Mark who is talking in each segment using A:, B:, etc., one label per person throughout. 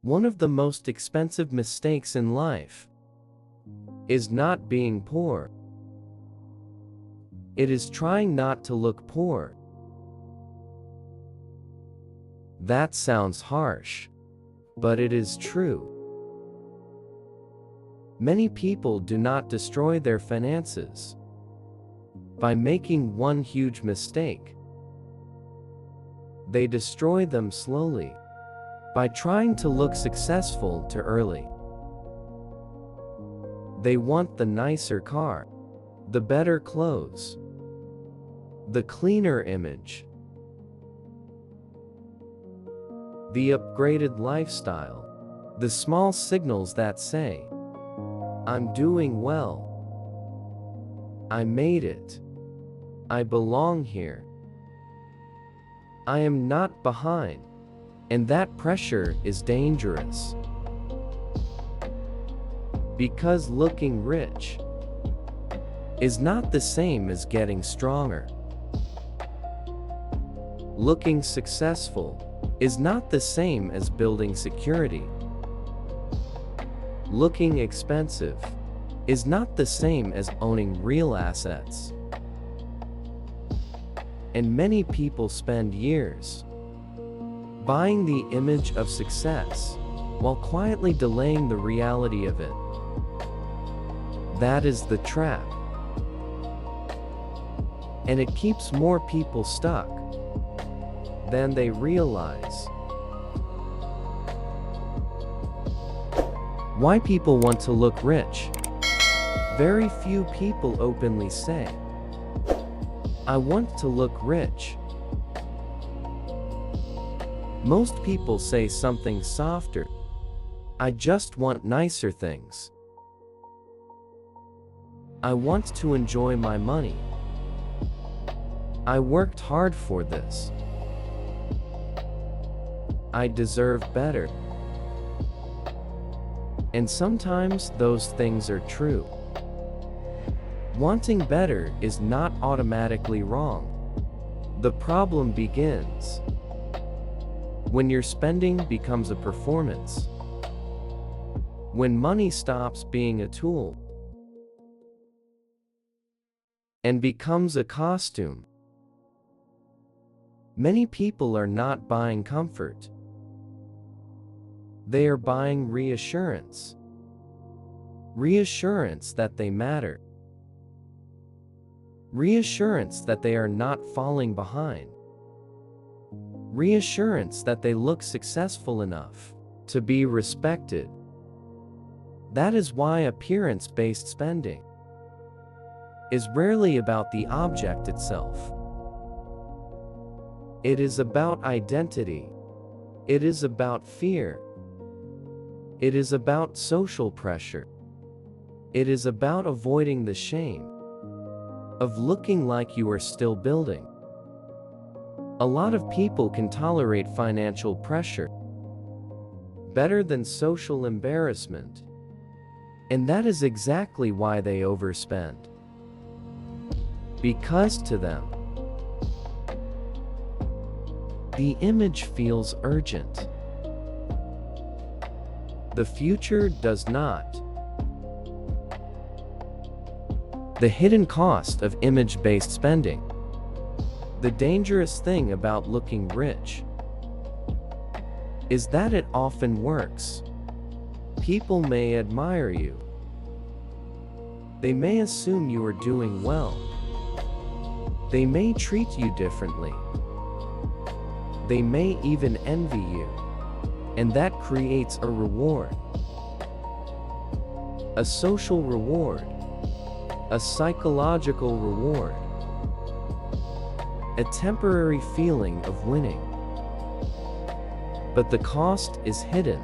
A: One of the most expensive mistakes in life is not being poor. It is trying not to look poor. That sounds harsh, but it is true. Many people do not destroy their finances by making one huge mistake. They destroy them slowly by trying to look successful too early. They want the nicer car, the better clothes, the cleaner image, the upgraded lifestyle, the small signals that say, "I'm doing well. I made it. I belong here. I am not behind." And that pressure is dangerous. Because looking rich is not the same as getting stronger. Looking successful is not the same as building security. Looking expensive is not the same as owning real assets. And many people spend years buying the image of success while quietly delaying the reality of it. That is the trap. And it keeps more people stuck than they realize. Why people want to look rich? Very few people openly say, "I want to look rich." Most people say something softer. "I just want nicer things. I want to enjoy my money. I worked hard for this. I deserve better." And sometimes those things are true. Wanting better is not automatically wrong. The problem begins when your spending becomes a performance. When money stops being a tool and becomes a costume. Many people are not buying comfort. They are buying reassurance. Reassurance that they matter. Reassurance that they are not falling behind. Reassurance that they look successful enough to be respected. That is why appearance-based spending is rarely about the object itself. It is about identity. It is about fear. It is about social pressure. It is about avoiding the shame of looking like you are still building. A lot of people can tolerate financial pressure better than social embarrassment. And that is exactly why they overspend. Because to them, the image feels urgent. The future does not. The hidden cost of image-based spending. The dangerous thing about looking rich is that it often works. People may admire you. They may assume you are doing well. They may treat you differently. They may even envy you. And that creates a reward. A social reward. A psychological reward. A temporary feeling of winning. But the cost is hidden.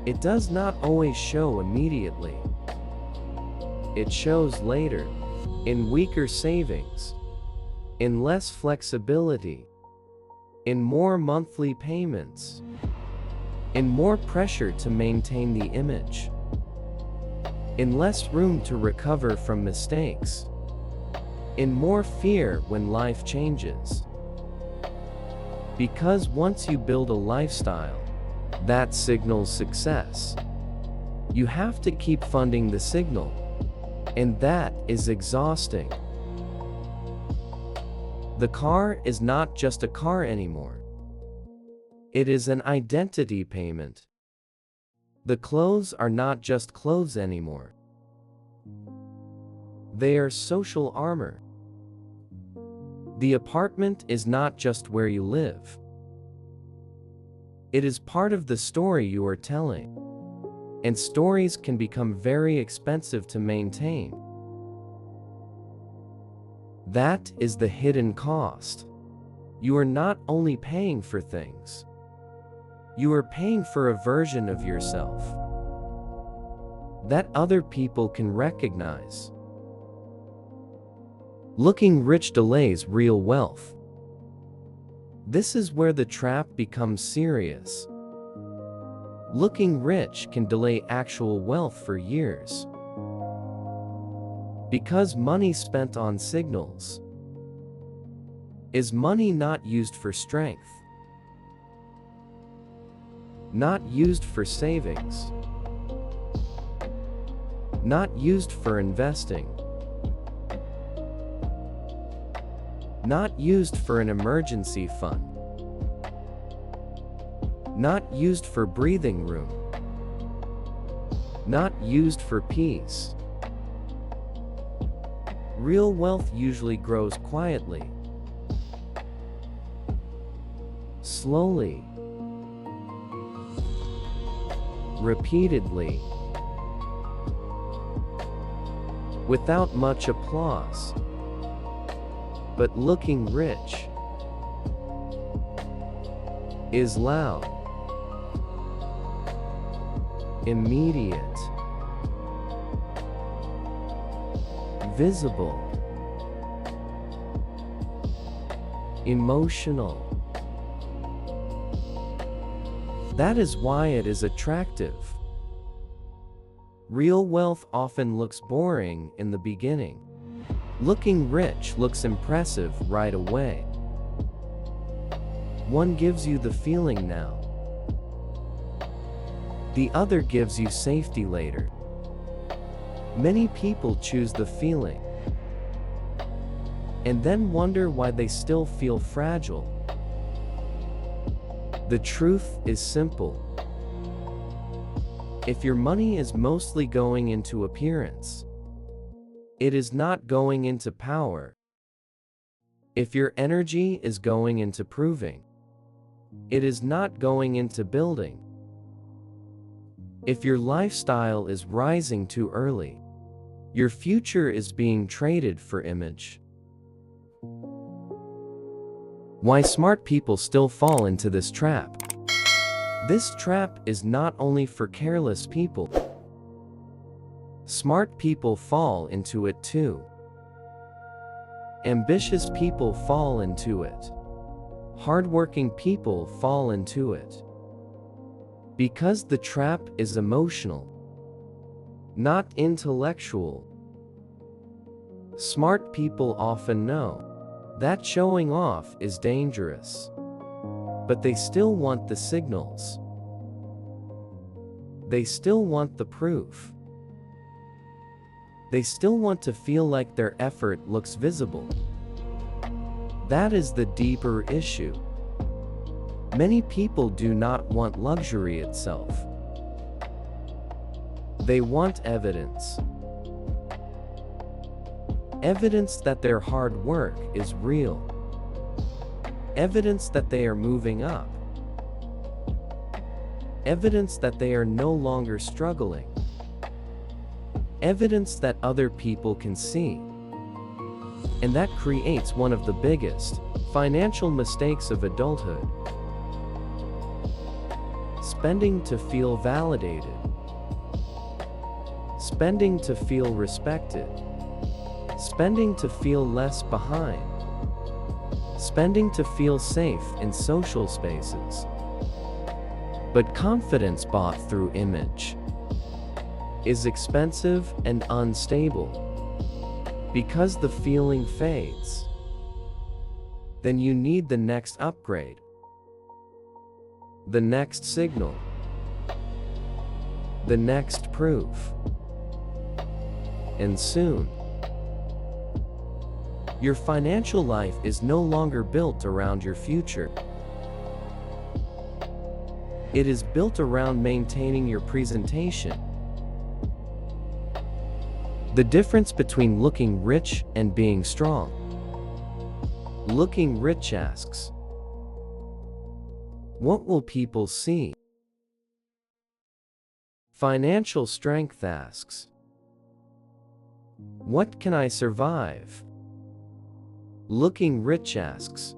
A: It does not always show immediately. It shows later, in weaker savings, in less flexibility, in more monthly payments, in more pressure to maintain the image, in less room to recover from mistakes, in more fear when life changes. Because once you build a lifestyle, That signals success. You have to keep funding the signal, and that is exhausting. The car is not just a car anymore. It is an identity payment. The clothes are not just clothes anymore. They are social armor. The apartment is not just where you live. It is part of the story you are telling. And stories can become very expensive to maintain. That is the hidden cost. You are not only paying for things. You are paying for a version of yourself that other people can recognize. Looking rich delays real wealth. This is where the trap becomes serious. Looking rich can delay actual wealth for years. Because money spent on signals is money not used for strength, not used for savings, not used for investing, not used for an emergency fund, not used for breathing room, not used for peace. Real wealth usually grows quietly, slowly, repeatedly, without much applause. But looking rich is loud, immediate, visible, emotional. That is why it is attractive. Real wealth often looks boring in the beginning. Looking rich looks impressive right away. One gives you the feeling now. The other gives you safety later. Many people choose the feeling and then wonder why they still feel fragile. The truth is simple. If your money is mostly going into appearance, it is not going into power. If your energy is going into proving, it is not going into building. If your lifestyle is rising too early, your future is being traded for image. Why smart people still fall into this trap? This trap is not only for careless people. Smart people fall into it too. Ambitious people fall into it. Hardworking people fall into it. Because the trap is emotional, not intellectual. Smart people often know that showing off is dangerous, but they still want the signals. They still want the proof. They still want to feel like their effort looks visible. That is the deeper issue. Many people do not want luxury itself. They want evidence. Evidence that their hard work is real. Evidence that they are moving up. Evidence that they are no longer struggling. Evidence that other people can see. And that creates one of the biggest financial mistakes of adulthood. Spending to feel validated. Spending to feel respected. Spending to feel less behind. Spending to feel safe in social spaces. But confidence bought through image is expensive and unstable. Because the feeling fades, then you need the next upgrade, the next signal, the next proof. And soon, your financial life is no longer built around your future. It is built around maintaining your presentation. The difference between looking rich and being strong. Looking rich asks, what will people see? Financial strength asks, what can I survive? Looking rich asks,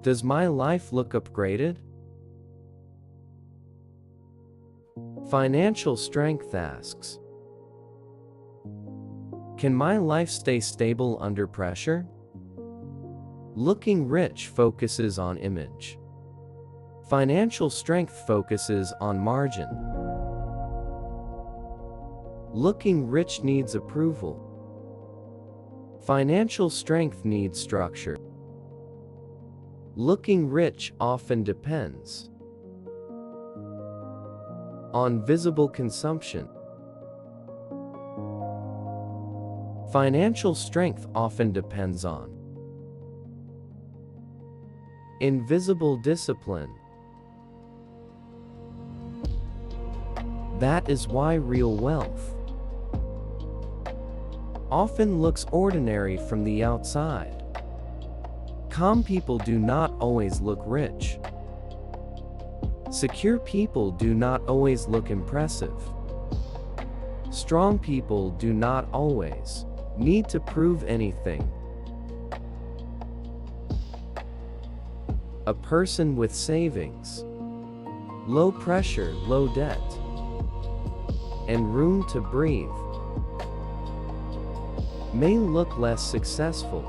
A: does my life look upgraded? Financial strength asks, can my life stay stable under pressure? Looking rich focuses on image. Financial strength focuses on margin. Looking rich needs approval. Financial strength needs structure. Looking rich often depends on visible consumption. Financial strength often depends on invisible discipline. That is why real wealth often looks ordinary from the outside. Calm people do not always look rich. Secure people do not always look impressive. Strong people do not always need to prove anything. A person with savings, low pressure, low debt, and room to breathe may look less successful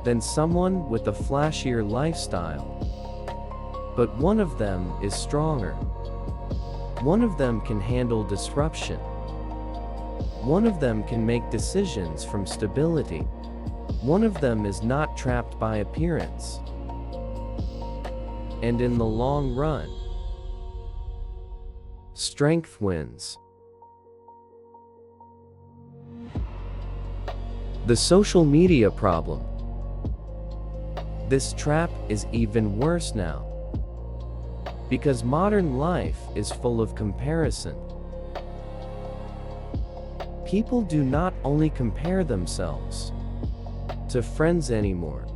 A: than someone with a flashier lifestyle, but one of them is stronger. One of them can handle disruption. One of them can make decisions from stability. One of them is not trapped by appearance. And in the long run, strength wins. The social media problem. This trap is even worse now, because modern life is full of comparison. People do not only compare themselves to friends anymore.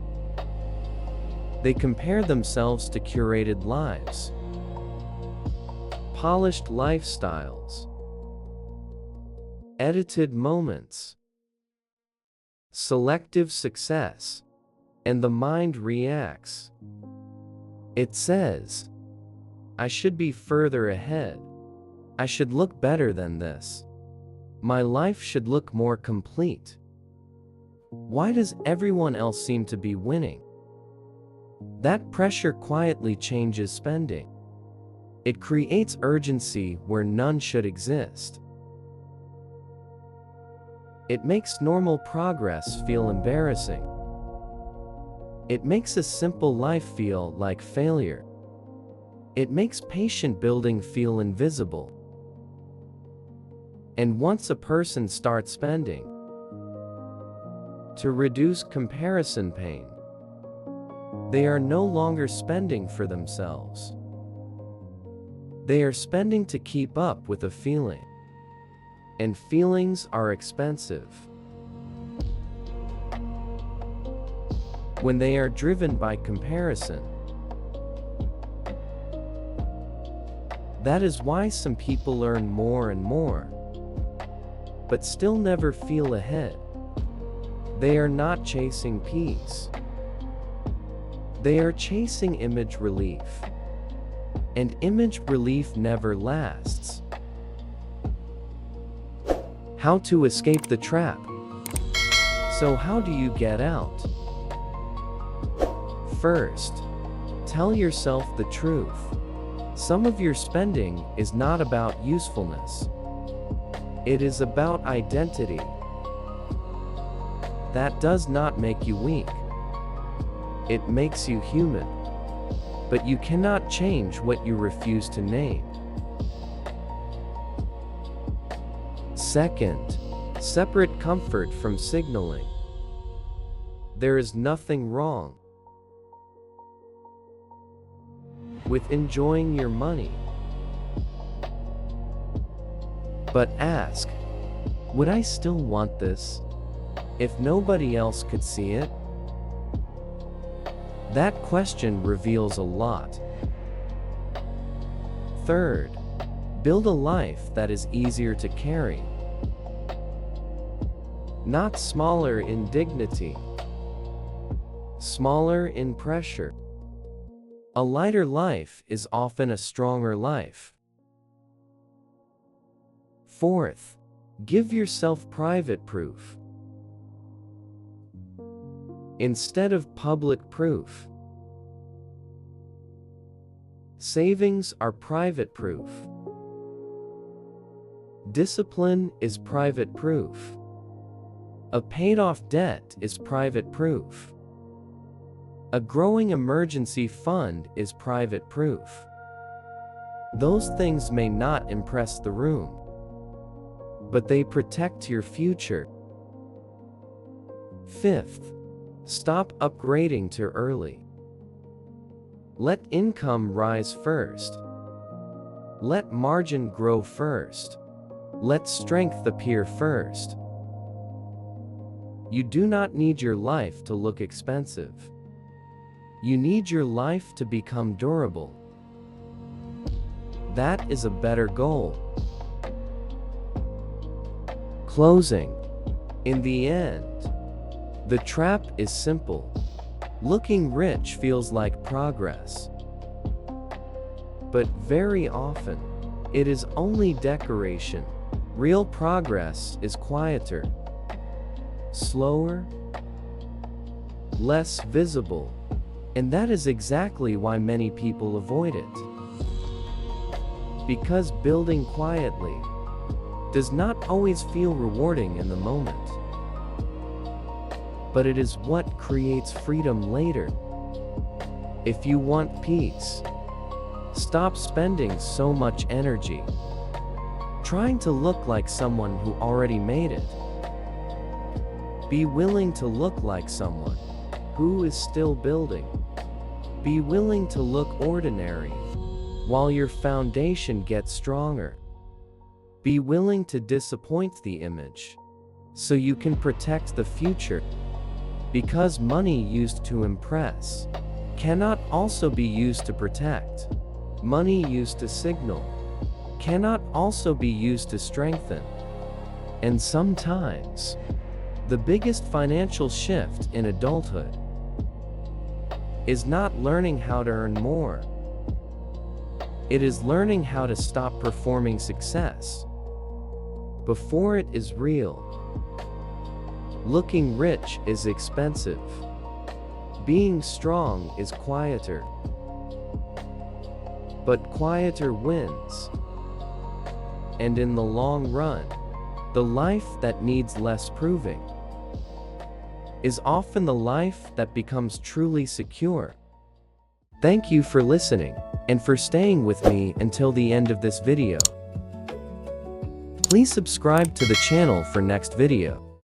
A: They compare themselves to curated lives, polished lifestyles, edited moments, selective success, and the mind reacts. It says, I should be further ahead. I should look better than this. My life should look more complete. Why does everyone else seem to be winning? That pressure quietly changes spending. It creates urgency where none should exist. It makes normal progress feel embarrassing. It makes a simple life feel like failure. It makes patient building feel invisible. And once a person starts spending to reduce comparison pain, they are no longer spending for themselves. They are spending to keep up with a feeling. And feelings are expensive. When they are driven by comparison, that is why some people earn more and more, but still never feel ahead. They are not chasing peace. They are chasing image relief. And image relief never lasts. How to escape the trap. So how do you get out? First, tell yourself the truth. Some of your spending is not about usefulness. It is about identity. That does not make you weak. It makes you human. but you cannot change what you refuse to name. Second, separate comfort from signaling. There is nothing wrong with enjoying your money. But ask, would I still want this if nobody else could see it? That question reveals a lot. Third, build a life that is easier to carry. Not smaller in dignity, smaller in pressure. A lighter life is often a stronger life. Fourth, give yourself private proof instead of public proof. Savings are private proof. Discipline is private proof. A paid-off debt is private proof. A growing emergency fund is private proof. Those things may not impress the room, but they protect your future. Fifth, stop upgrading too early. Let income rise first. Let margin grow first. Let strength appear first. You do not need your life to look expensive. You need your life to become durable. That is a better goal. Closing. In the end, the trap is simple. Looking rich feels like progress. But very often, it is only decoration. Real progress is quieter, slower, less visible, and that is exactly why many people avoid it. Because building quietly does not always feel rewarding in the moment, but it is what creates freedom later. If you want peace, stop spending so much energy trying to look like someone who already made it. Be willing to look like someone who is still building. Be willing to look ordinary while your foundation gets stronger. Be willing to disappoint the image so you can protect the future. Because money used to impress cannot also be used to protect. Money used to signal cannot also be used to strengthen. And sometimes, the biggest financial shift in adulthood is not learning how to earn more. It is learning how to stop performing success before it is real. Looking rich is expensive. Being strong is quieter. But quieter wins. And in the long run, the life that needs less proving is often the life that becomes truly secure. Thank you for listening and for staying with me until the end of this video. Please subscribe to the channel for next video.